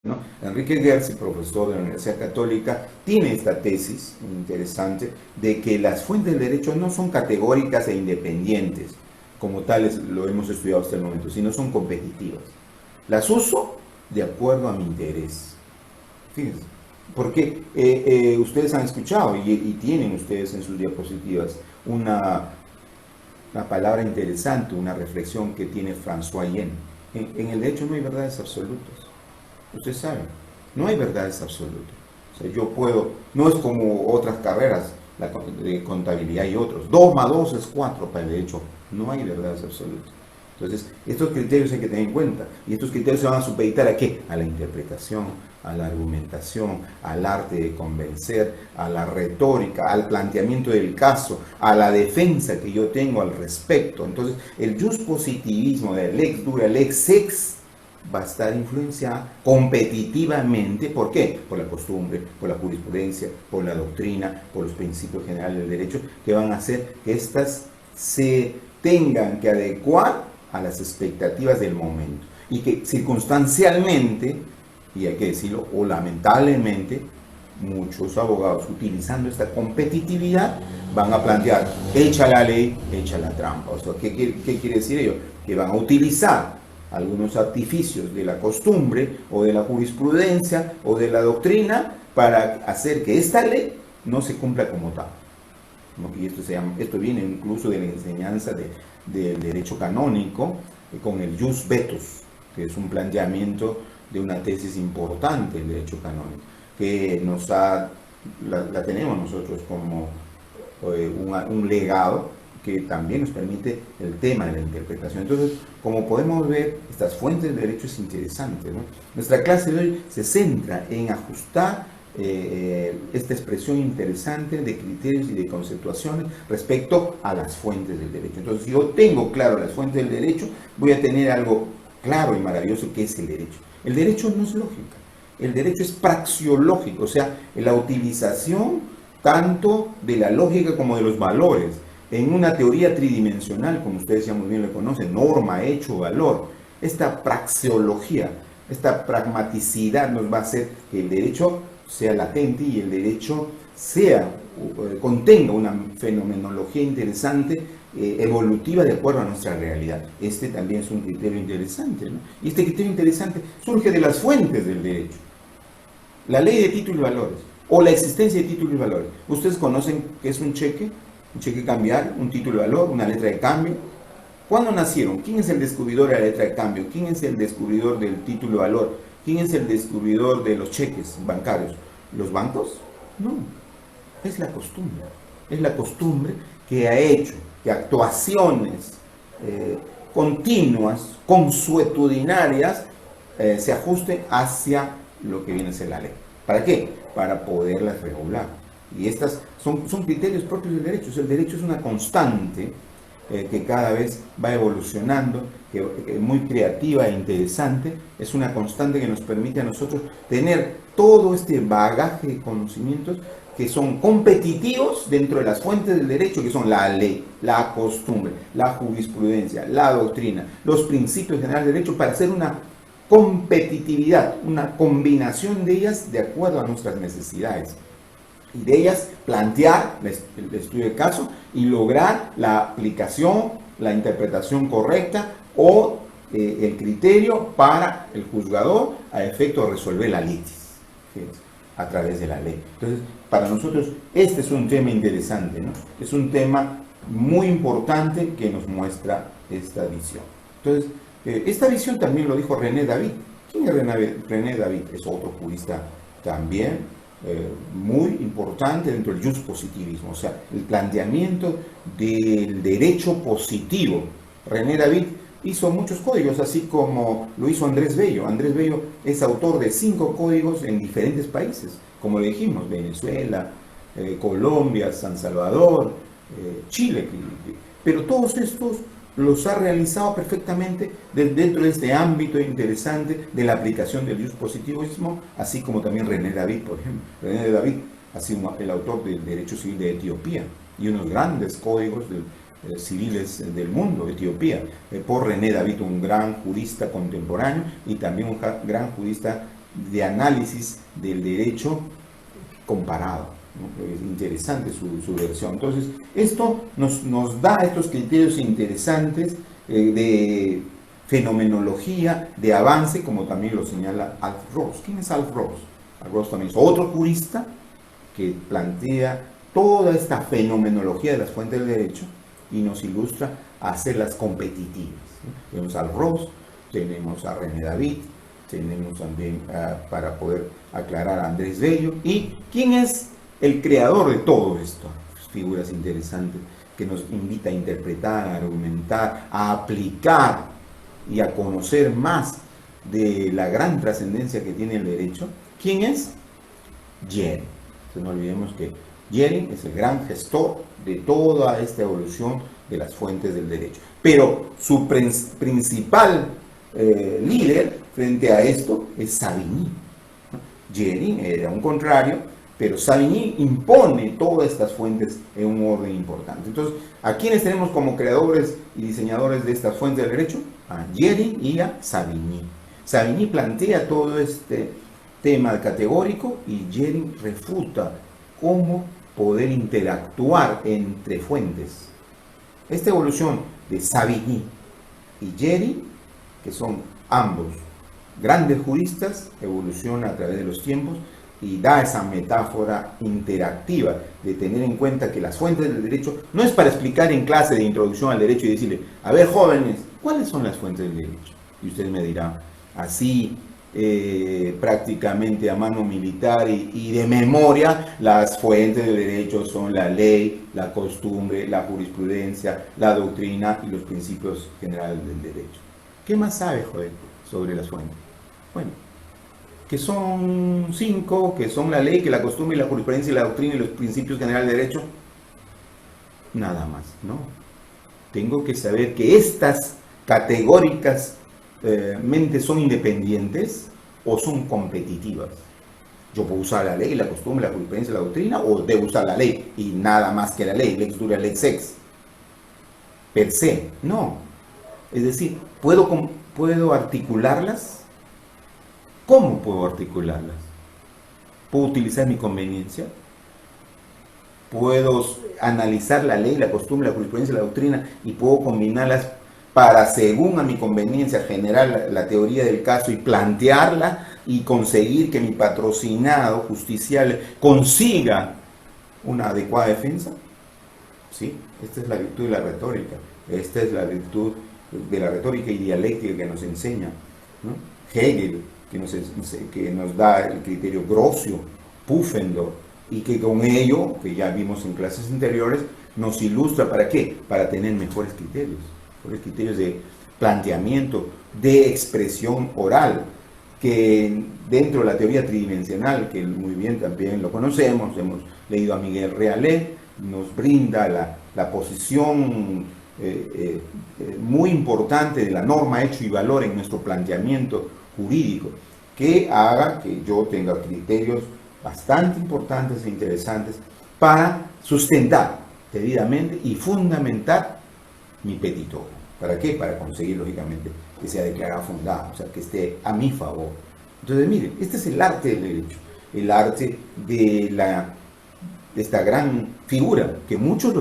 ¿no? Enrique Gersi, profesor de la Universidad Católica, tiene esta tesis interesante de que las fuentes del derecho no son categóricas e independientes, como tales lo hemos estudiado hasta el momento, sino son competitivas. Las uso de acuerdo a mi interés. Fíjense, porque ustedes han escuchado y tienen ustedes en sus diapositivas una palabra interesante, una reflexión que tiene François Yen. En el derecho no hay verdades absolutas. Usted sabe, no hay verdades absolutas. O sea, yo puedo, no es como otras carreras, la de contabilidad y otros. 2 más 2 es 4 para el derecho. No hay verdades absolutas. Entonces, estos criterios hay que tener en cuenta. Y estos criterios se van a supeditar ¿a qué? A la interpretación, a la argumentación, al arte de convencer, a la retórica, al planteamiento del caso, a la defensa que yo tengo al respecto. Entonces, el juspositivismo de lex dura, lex ex, va a estar influenciada competitivamente. ¿Por qué? Por la costumbre, por la jurisprudencia, por la doctrina, por los principios generales del derecho, que van a hacer que éstas se tengan que adecuar a las expectativas del momento. Y que circunstancialmente, y hay que decirlo, o lamentablemente, muchos abogados utilizando esta competitividad van a plantear, echa la ley, echa la trampa. O sea, ¿qué quiere decir ello? Que van a utilizar algunos artificios de la costumbre o de la jurisprudencia o de la doctrina para hacer que esta ley no se cumpla como tal, ¿no? Y esto viene incluso de la enseñanza del derecho canónico, con el jus vetus, que es un planteamiento de una tesis importante del derecho canónico, que la tenemos nosotros como un legado que también nos permite el tema de la interpretación. Entonces, como podemos ver, estas fuentes del derecho es interesante, ¿no? Nuestra clase de hoy se centra en ajustar esta expresión interesante de criterios y de conceptuaciones respecto a las fuentes del derecho. Entonces, si yo tengo claro las fuentes del derecho, voy a tener algo claro y maravilloso que es el derecho. El derecho no es lógica, el derecho es praxiológico, o sea, la utilización tanto de la lógica como de los valores en una teoría tridimensional, como ustedes ya muy bien lo conocen, norma, hecho, valor. Esta praxeología, esta pragmaticidad nos va a hacer que el derecho sea latente y el derecho contenga una fenomenología interesante, evolutiva de acuerdo a nuestra realidad. Este también es un criterio interesante, ¿no? Y este criterio interesante surge de las fuentes del derecho. La ley de títulos y valores, o la existencia de títulos y valores. Ustedes conocen qué es un cheque cambiario, un título de valor, una letra de cambio. ¿Cuándo nacieron? ¿Quién es el descubridor de la letra de cambio? ¿Quién es el descubridor del título de valor? ¿Quién es el descubridor de los cheques bancarios? ¿Los bancos? No, es la costumbre. Es la costumbre que ha hecho que actuaciones continuas, consuetudinarias, se ajusten hacia lo que viene a ser la ley. ¿Para qué? Para poderlas regular. Y estas son criterios propios del derecho. El derecho es una constante que cada vez va evolucionando, que es muy creativa e interesante. Es una constante que nos permite a nosotros tener todo este bagaje de conocimientos que son competitivos dentro de las fuentes del derecho, que son la ley, la costumbre, la jurisprudencia, la doctrina, los principios generales del derecho, para hacer una competitividad, una combinación de ellas de acuerdo a nuestras necesidades. Y de ellas plantear el estudio del caso y lograr la aplicación, la interpretación correcta o el criterio para el juzgador a efecto de resolver la litis, fíjense, a través de la ley. Entonces, para nosotros este es un tema interesante, ¿no? Es un tema muy importante que nos muestra esta visión. Entonces, esta visión también lo dijo René David. ¿Quién es René David? Es otro jurista también muy importante dentro del juspositivismo, o sea, el planteamiento del derecho positivo. René David hizo muchos códigos, así como lo hizo Andrés Bello. Andrés Bello es autor de 5 códigos en diferentes países, como le dijimos, Venezuela, Colombia, San Salvador, Chile, pero todos estos los ha realizado perfectamente dentro de este ámbito interesante de la aplicación del juspositivismo, así como también René David, por ejemplo. René David ha sido el autor del derecho civil de Etiopía y unos grandes códigos civiles del mundo, Etiopía, por René David, un gran jurista contemporáneo y también un gran jurista de análisis del derecho comparado, ¿no? Es interesante su versión. Entonces, esto nos da estos criterios interesantes de fenomenología, de avance, como también lo señala Alf Ross. ¿Quién es Alf Ross? Alf Ross también es otro jurista que plantea toda esta fenomenología de las fuentes del derecho y nos ilustra a hacerlas competitivas, ¿no? Tenemos a Alf Ross, tenemos a René David, tenemos también para poder aclarar a Andrés Bello. ¿Y quién es el creador de todo esto? Figuras interesantes que nos invita a interpretar, a argumentar, a aplicar y a conocer más de la gran trascendencia que tiene el derecho. ¿Quién es? Jering. Entonces no olvidemos que Jering es el gran gestor de toda esta evolución de las fuentes del derecho. Pero su principal líder frente a esto es Savigny. Jering era un contrario, pero Savigny impone todas estas fuentes en un orden importante. Entonces, ¿a quiénes tenemos como creadores y diseñadores de estas fuentes del derecho? A Jering y a Savigny. Savigny plantea todo este tema categórico y Jering refuta cómo poder interactuar entre fuentes. Esta evolución de Savigny y Jering, que son ambos grandes juristas, evoluciona a través de los tiempos y da esa metáfora interactiva de tener en cuenta que las fuentes del derecho no es para explicar en clase de introducción al derecho y decirle, a ver jóvenes, ¿cuáles son las fuentes del derecho? Y ustedes me dirán, así prácticamente a mano militar y de memoria, las fuentes del derecho son la ley, la costumbre, la jurisprudencia, la doctrina y los principios generales del derecho. ¿Qué más sabe, joven, sobre las fuentes? Bueno, que son 5, que son la ley, que la costumbre, la jurisprudencia, la doctrina y los principios generales del derecho. Nada más, ¿no? Tengo que saber que estas categóricas mente son independientes o son competitivas. Yo puedo usar la ley, la costumbre, la jurisprudencia, la doctrina, o debo usar la ley y nada más que la ley, lex dura, lex ex, per se. No. Es decir, ¿puedo articularlas? ¿Cómo puedo articularlas? ¿Puedo utilizar mi conveniencia? ¿Puedo analizar la ley, la costumbre, la jurisprudencia, la doctrina y puedo combinarlas para, según a mi conveniencia, generar la teoría del caso y plantearla y conseguir que mi patrocinado justiciable consiga una adecuada defensa? ¿Sí? Esta es la virtud de la retórica. Esta es la virtud de la retórica y dialéctica que nos enseña, ¿no? Hegel, que nos da el criterio Grocio, Pufendorf, y que con ello, que ya vimos en clases anteriores, nos ilustra ¿para qué? Para tener mejores criterios de planteamiento, de expresión oral, que dentro de la teoría tridimensional, que muy bien también lo conocemos, hemos leído a Miguel Realet, nos brinda la posición muy importante de la norma hecho y valor en nuestro planteamiento jurídico, que haga que yo tenga criterios bastante importantes e interesantes para sustentar debidamente y fundamentar mi petitorio. ¿Para qué? Para conseguir, lógicamente, que sea declarada fundada, o sea, que esté a mi favor. Entonces, miren, este es el arte del derecho, el arte de esta gran figura que muchos